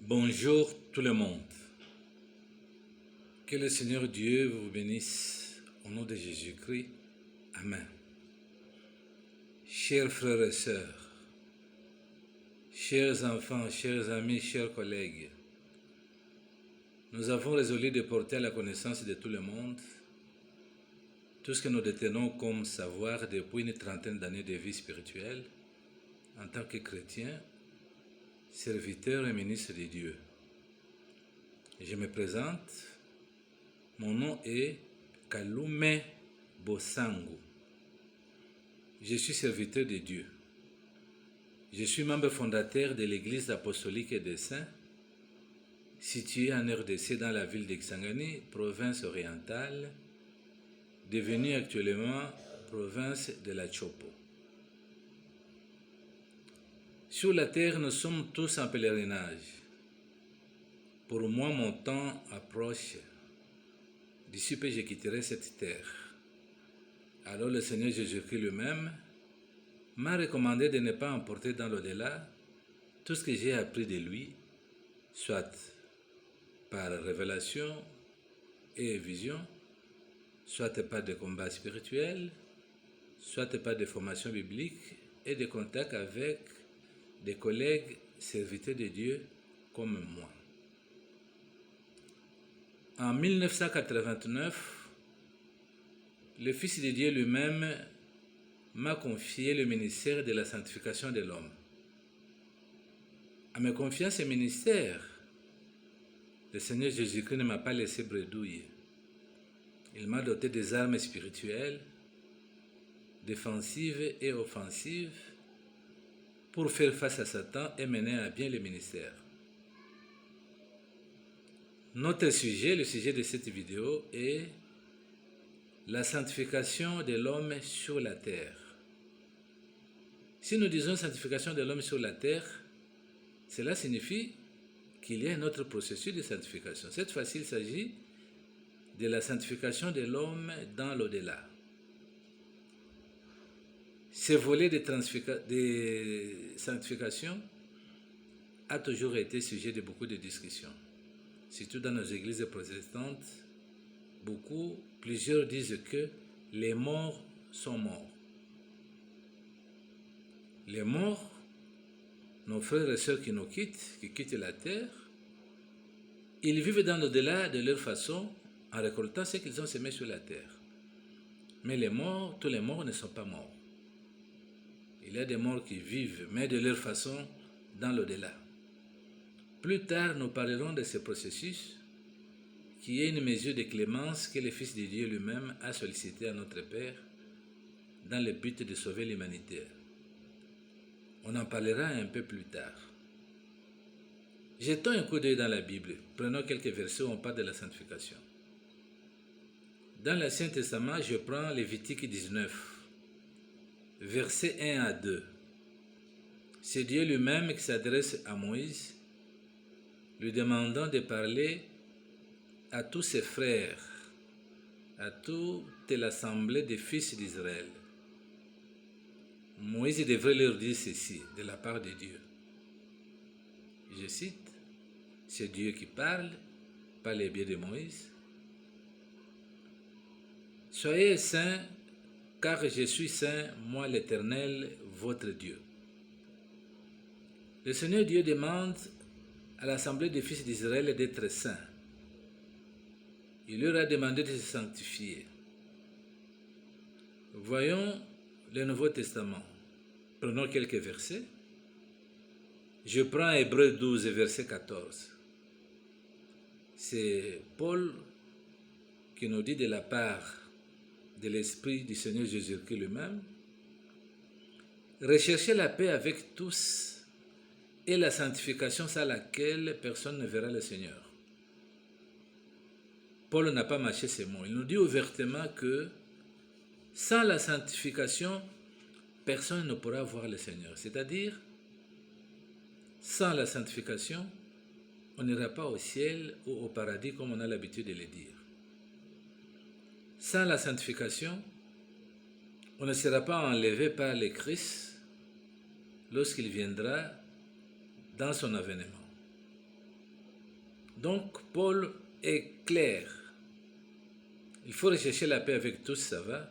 Bonjour tout le monde. Que le Seigneur Dieu vous bénisse au nom de Jésus-Christ. Amen. Chers frères et sœurs, chers enfants, chers amis, chers collègues, nous avons résolu de porter à la connaissance de tout le monde tout ce que nous détenons comme savoir depuis une trentaine d'années de vie spirituelle en tant que chrétien, serviteur et ministre de Dieu. Je me présente, mon nom est Kalume Bosangu. Je suis serviteur de Dieu. Je suis membre fondateur de l'Église apostolique des Saints, située en RDC dans la ville d'Exangani, province orientale, devenue actuellement province de la Chopo. Sur la terre, nous sommes tous en pèlerinage. Pour moi, mon temps approche. D'ici peu, je quitterai cette terre. Alors le Seigneur Jésus-Christ lui-même m'a recommandé de ne pas emporter dans l'au-delà tout ce que j'ai appris de lui, soit par révélation et vision, soit par des combats spirituels, soit par des formations bibliques et des contacts avec des collègues serviteurs de Dieu comme moi. En 1989, le Fils de Dieu lui-même m'a confié le ministère de la sanctification de l'homme. En me confiant ce ministère, le Seigneur Jésus-Christ ne m'a pas laissé bredouille. Il m'a doté des armes spirituelles, défensives et offensives, pour faire face à Satan et mener à bien le ministère. Notre sujet, le sujet de cette vidéo est la sanctification de l'homme sur la terre. Si nous disons sanctification de l'homme sur la terre, cela signifie qu'il y a un autre processus de sanctification. Cette fois-ci, il s'agit de la sanctification de l'homme dans l'au-delà. Ce volet de sanctification a toujours été sujet de beaucoup de discussions. Surtout dans nos églises protestantes, plusieurs disent que les morts sont morts. Les morts, nos frères et sœurs qui nous quittent, qui quittent la terre, ils vivent dans l'au-delà de leur façon en récoltant ce qu'ils ont semé sur la terre. Mais les morts, tous les morts ne sont pas morts. Il y a des morts qui vivent, mais de leur façon, dans l'au-delà. Plus tard, nous parlerons de ce processus qui est une mesure de clémence que le Fils de Dieu lui-même a sollicité à notre Père dans le but de sauver l'humanité. On en parlera un peu plus tard. Jetons un coup d'œil dans la Bible. Prenons quelques versets où on parle de la sanctification. Dans l'Ancien Testament, je prends Lévitique 19, versets 1 à 2. C'est Dieu lui-même qui s'adresse à Moïse, lui demandant de parler à tous ses frères, à toute l'assemblée des fils d'Israël. Moïse devrait leur dire ceci de la part de Dieu. Je cite, c'est Dieu qui parle par les biais de Moïse. Soyez saints, car je suis saint, moi l'Éternel, votre Dieu. Le Seigneur Dieu demande à l'assemblée des fils d'Israël d'être saints. Il leur a demandé de se sanctifier. Voyons le Nouveau Testament. Prenons quelques versets. Je prends Hébreux 12, verset 14. C'est Paul qui nous dit de la part de l'Esprit du Seigneur Jésus-Christ lui-même, recherchez la paix avec tous et la sanctification sans laquelle personne ne verra le Seigneur. Paul n'a pas mâché ces mots. Il nous dit ouvertement que sans la sanctification, personne ne pourra voir le Seigneur. C'est-à-dire, sans la sanctification, on n'ira pas au ciel ou au paradis comme on a l'habitude de le dire. Sans la sanctification, on ne sera pas enlevé par le Christ lorsqu'il viendra dans son avènement. Donc, Paul est clair. Il faut rechercher la paix avec tous, ça va.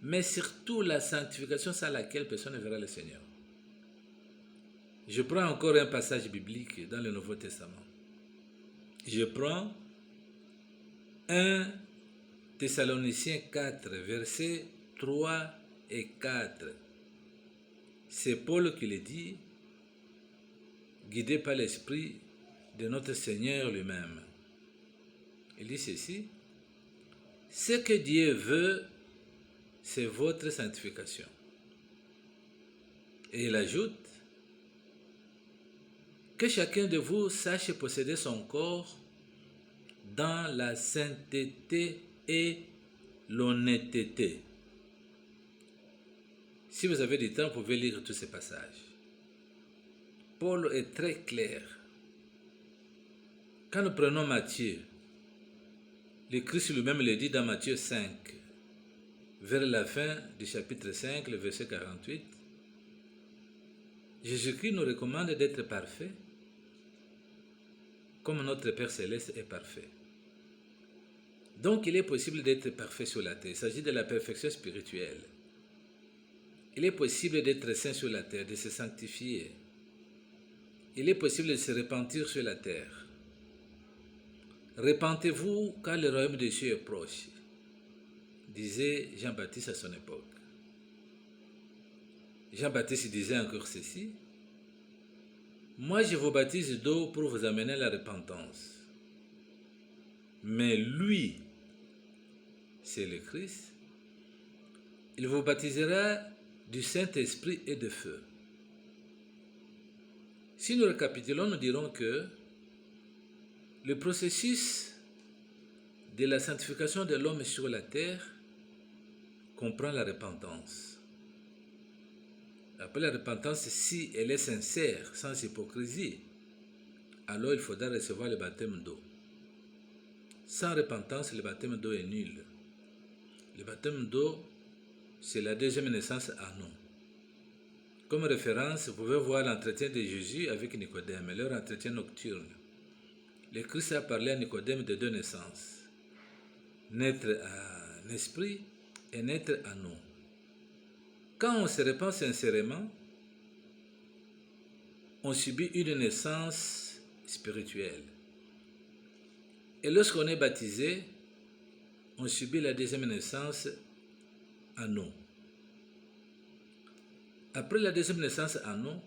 Mais surtout la sanctification sans laquelle personne ne verra le Seigneur. Je prends encore un passage biblique dans le Nouveau Testament. Je prends 1 Thessaloniciens 4, versets 3 et 4. C'est Paul qui le dit, guidé par l'Esprit de notre Seigneur lui-même. Il dit ceci, « Ce que Dieu veut, c'est votre sanctification. » Et il ajoute, « Que chacun de vous sache posséder son corps dans la sainteté et l'honnêteté. » Si vous avez du temps, vous pouvez lire tous ces passages. Paul est très clair. Quand nous prenons Matthieu, le Christ lui-même le dit dans Matthieu 5, vers la fin du chapitre 5, le verset 48, Jésus-Christ nous recommande d'être parfaits, comme notre Père Céleste est parfait. Donc, il est possible d'être parfait sur la terre. Il s'agit de la perfection spirituelle. Il est possible d'être saint sur la terre, de se sanctifier. Il est possible de se repentir sur la terre. Repentez-vous car le royaume des cieux est proche, disait Jean-Baptiste à son époque. Jean-Baptiste disait encore ceci, « Moi je vous baptise d'eau pour vous amener à la repentance. Mais lui, c'est le Christ, il vous baptisera du Saint-Esprit et de feu. » Si nous récapitulons, nous dirons que le processus de la sanctification de l'homme sur la terre comprend la repentance. Après la repentance, si elle est sincère, sans hypocrisie, alors il faudra recevoir le baptême d'eau. Sans repentance, le baptême d'eau est nul. Le baptême d'eau, c'est la deuxième naissance à nous. Comme référence, vous pouvez voir l'entretien de Jésus avec Nicodème, leur entretien nocturne. Le Christ a parlé à Nicodème de deux naissances, naître en esprit et naître en nous. Quand on se repent sincèrement, on subit une naissance spirituelle. Et lorsqu'on est baptisé, on subit la deuxième naissance en nous. Après la deuxième naissance en nous,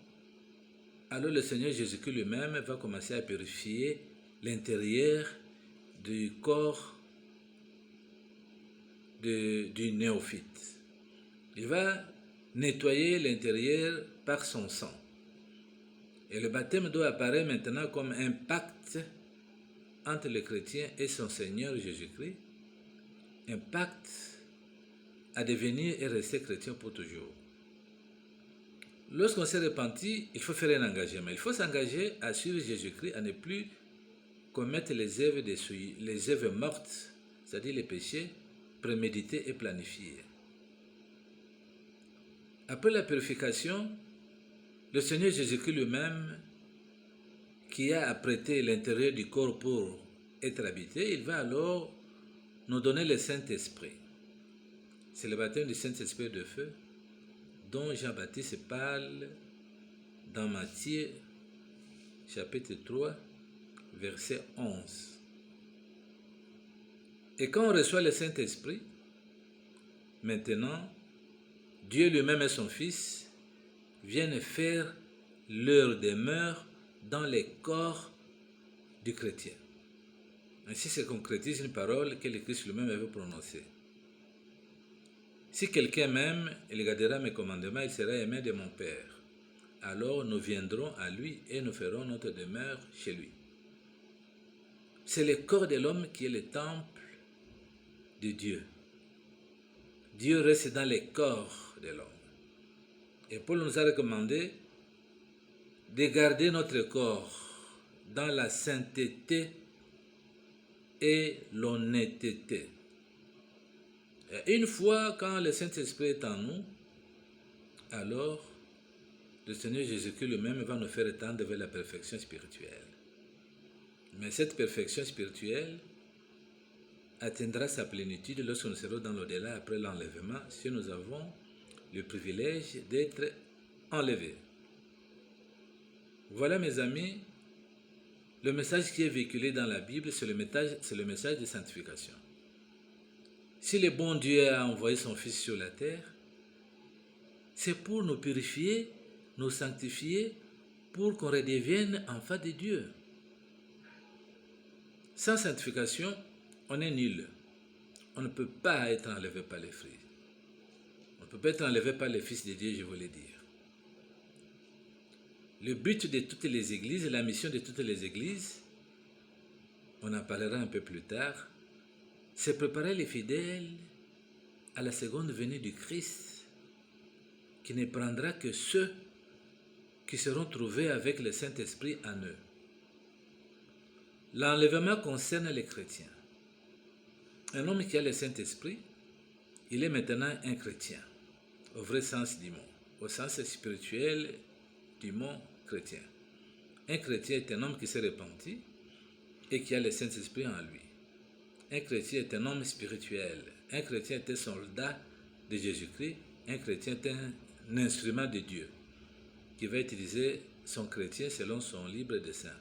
alors le Seigneur Jésus-Christ lui-même va commencer à purifier l'intérieur du corps du néophyte. Il va nettoyer l'intérieur par son sang. Et le baptême d'eau apparaît maintenant comme un pacte entre le chrétien et son Seigneur Jésus-Christ, un pacte à devenir et rester chrétien pour toujours. Lorsqu'on s'est repenti, il faut faire un engagement. Il faut s'engager à suivre Jésus-Christ, à ne plus commettre les œuvres mortes, c'est-à-dire les péchés prémédités et planifiés. Après la purification, le Seigneur Jésus-Christ lui-même, qui a apprêté l'intérieur du corps pour être habité, il va alors nous donner le Saint-Esprit. C'est le baptême du Saint-Esprit de feu dont Jean-Baptiste parle dans Matthieu chapitre 3, verset 11. Et quand on reçoit le Saint-Esprit, maintenant, Dieu lui-même et son Fils viennent faire leur demeure dans les corps du chrétien. Ainsi se concrétise une parole que le Christ lui-même avait prononcée. Si quelqu'un m'aime, il gardera mes commandements, il sera aimé de mon Père. Alors nous viendrons à lui et nous ferons notre demeure chez lui. C'est le corps de l'homme qui est le temple de Dieu. Dieu reste dans le corps de l'homme. Et Paul nous a recommandé de garder notre corps dans la sainteté et l'honnêteté. Et une fois quand le Saint-Esprit est en nous, alors le Seigneur Jésus-Christ lui-même va nous faire tendre vers la perfection spirituelle. Mais cette perfection spirituelle atteindra sa plénitude lorsque nous serons dans l'au-delà après l'enlèvement, si nous avons le privilège d'être enlevés. Voilà mes amis, le message qui est véhiculé dans la Bible, c'est le message de sanctification. Si le bon Dieu a envoyé son Fils sur la terre, c'est pour nous purifier, nous sanctifier, pour qu'on redevienne enfants de Dieu. Sans sanctification, on est nul. On ne peut pas être enlevé par les fruits. On ne peut pas être enlevé par les fils de Dieu, je voulais dire. Le but de toutes les églises, la mission de toutes les églises, on en parlera un peu plus tard, c'est préparer les fidèles à la seconde venue du Christ, qui ne prendra que ceux qui seront trouvés avec le Saint-Esprit en eux. L'enlèvement concerne les chrétiens. Un homme qui a le Saint-Esprit, il est maintenant un chrétien, au vrai sens du mot, au sens spirituel du mot chrétien. Un chrétien est un homme qui s'est repenti et qui a le Saint-Esprit en lui. Un chrétien est un homme spirituel. Un chrétien est un soldat de Jésus-Christ. Un chrétien est un instrument de Dieu qui va utiliser son chrétien selon son libre dessein.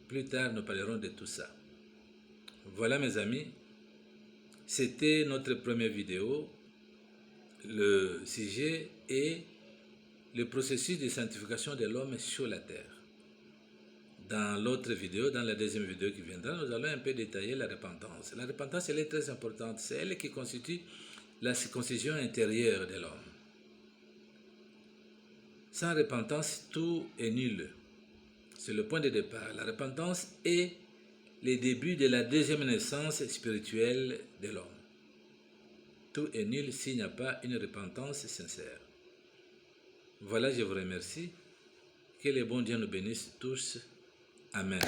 Plus tard, nous parlerons de tout ça. Voilà mes amis, c'était notre première vidéo. Le sujet est le processus de sanctification de l'homme sur la terre. Dans l'autre vidéo, dans la deuxième vidéo qui viendra, nous allons un peu détailler la repentance. La repentance, elle est très importante. C'est elle qui constitue la circoncision intérieure de l'homme. Sans repentance, tout est nul. C'est le point de départ. La repentance est le début de la deuxième naissance spirituelle de l'homme. Tout est nul s'il n'y a pas une repentance sincère. Voilà, je vous remercie. Que le bon Dieu nous bénisse tous. Amen.